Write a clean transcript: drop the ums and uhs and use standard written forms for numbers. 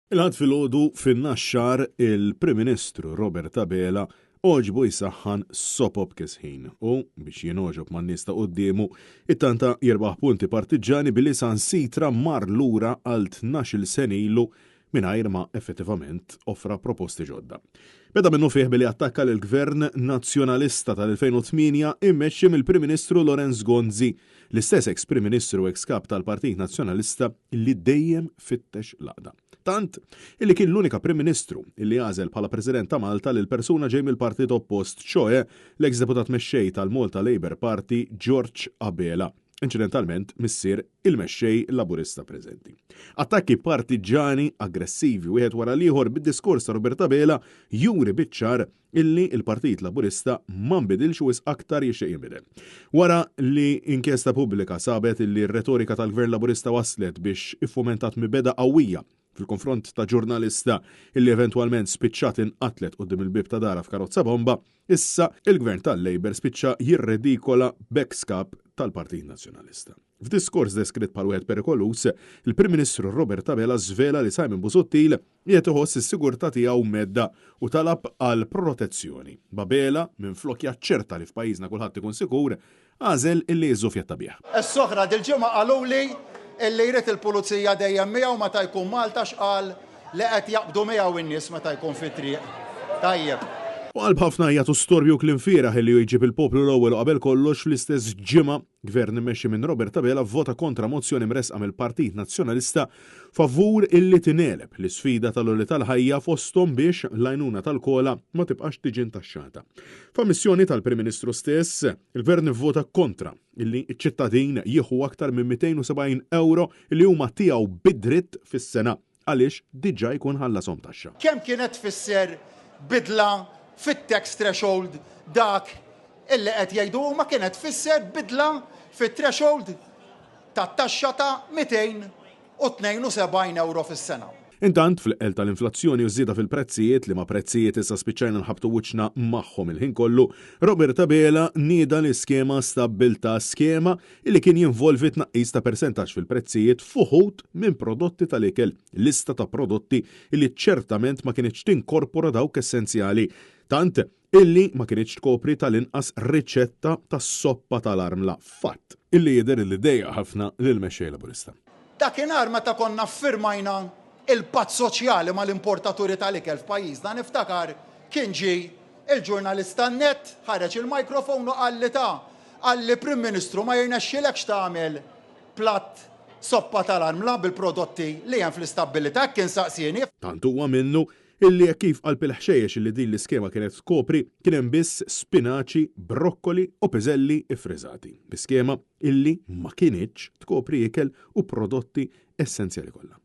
Il-ħadd filgħodu fin-naxxar il-Prim Ministru Robert Abela oġbu jsaħħan sopop kisħin u biex jinoġob man-nies ta' qudiemu it-tanta jirbaħ punti partiġani billi sansitra mar lura għal 12 sen ilu mingħajr ma effettivament offra proposti ġodda. Beda minnu fih billi attakka l-Gvern Nazzjonalista tal-2008 immexxi mill-Prim Ministru Lorenz Gonzi, l-istess ex-Prim Ministru u ex-kap tal-Partit Nazzjonalista li dejjem fittex l-għaqda. Tant illi kien l-unika Prim Ministru illi għażel bħala President ta' Malta lil persuna ġej mill-partit oppost, ċoe l-ex-deputat mexxej tal-Malta Labour Party George Abela, incidentalment missier il-mexxej laburista preżenti. Attakki partiġani aggressivi wieħed wara l-ieħor bid-diskors ta' Robert Abela juri biċ-ċar illi il-Partit Laburista ma nbidilx wis aktar jixtieq jinbidel. Wara li inkjesta pubblika sabet illi r-retorika tal-Gvern Laburista waslet biex iffumentat mibeda qawwija fil-konfront ta' ġurnalista illi eventwalment spiċċat inqatlet quddiem il-bib ta' dara f'karozza bomba, issa il-Gvern tal-Labor spiċċa jirredikola backstop tal-Partit Nazzjonalista. F'diskors deskritt bħal wieħed perikolus, il-Prim Ministru Robert Abela żvela li Simon Busuttil qiegħed iħoss is-sigurtà tiegħu medda u talab għal protezzjoni. Babela minflok jaċċerta li f'pajjiżna kulħadd ikun sikur, għażel illi jżuf jattabih. Is-soħra dil-ġimgħa qalu li illi jrid il-pulizija dejjem miegħu meta jkun Malta x'qal li qed jaqbdu miegħu in-nies meta jkun fit-triq. Tajjeb. U għal ħafna jagħtu storbju klimfieraħ li jġib il-poplu l-ewwel qabel kollox fl-istess ġimgħa Gvern immexxi minn Robert Abela vvota kontra mozzjoni mresqa mill-Partit Nazzjonalista favur illi tineleb l-isfida tal-għoli tal-ħajja fosthom biex l-għajnuna tal-kola ma tibqax tiġi ntaxxata. F'ammissjoni tal-Prim Ministru stess, il-Gvern ivvota kontra illi ċ-ċittadin jieħu aktar minn 270 euro illi huma tiegħu bid-dritt fis-sena għaliex diġà jkun ħallasom taxxa. Kemm kienet tfisser bidla fit-tax threshold dak illi qed jgħidu ma kienet tfisser bidla fit-threshold tat-taxxa ta' 272 euro fis-sena. Intant fil-qel tal-inflazzjoni u żieda fil-prezzijiet li ma' prezzijiet issa spiċċajna nħabtu wiċċna magħhom il-ħin kollu, Robert Abela nieda l-iskema stabilta skema illi kien jinvolvi tnaqqis ta' persentaġġ fil-prezzijiet fuħut minn prodotti tal-ikel, lista ta' prodotti illi ċertament ma kienx tinkorpora dawk essenzjali, tant illi ma kienx tkopri tal-inqas riċetta tas-soppa tal-armla fatt illi jidher li dejja ħafna lill-mexxej Laburista. Dakinhar meta konna ffirmajna il-patt soċjali mal-importaturi tal-ikel f'pajjiżna niftakar kien ġej il-ġurnalista net ħareġ il-mikrofonu qalli għalli Prim Ministru ma jirnexxilekx tagħmel platt soppa tal-armla bil-prodotti li hemm fl-istabbilità kien saqsieni. Tant huwa minnu illi kif qalb il-ħxejjex illi din l-iskema kienet tkopri kien hemm biss spinaċi, brokkoli u piżelli iffriżati. B'iskema illi ma kienitx tkopri ikel u prodotti essenzjali kollha.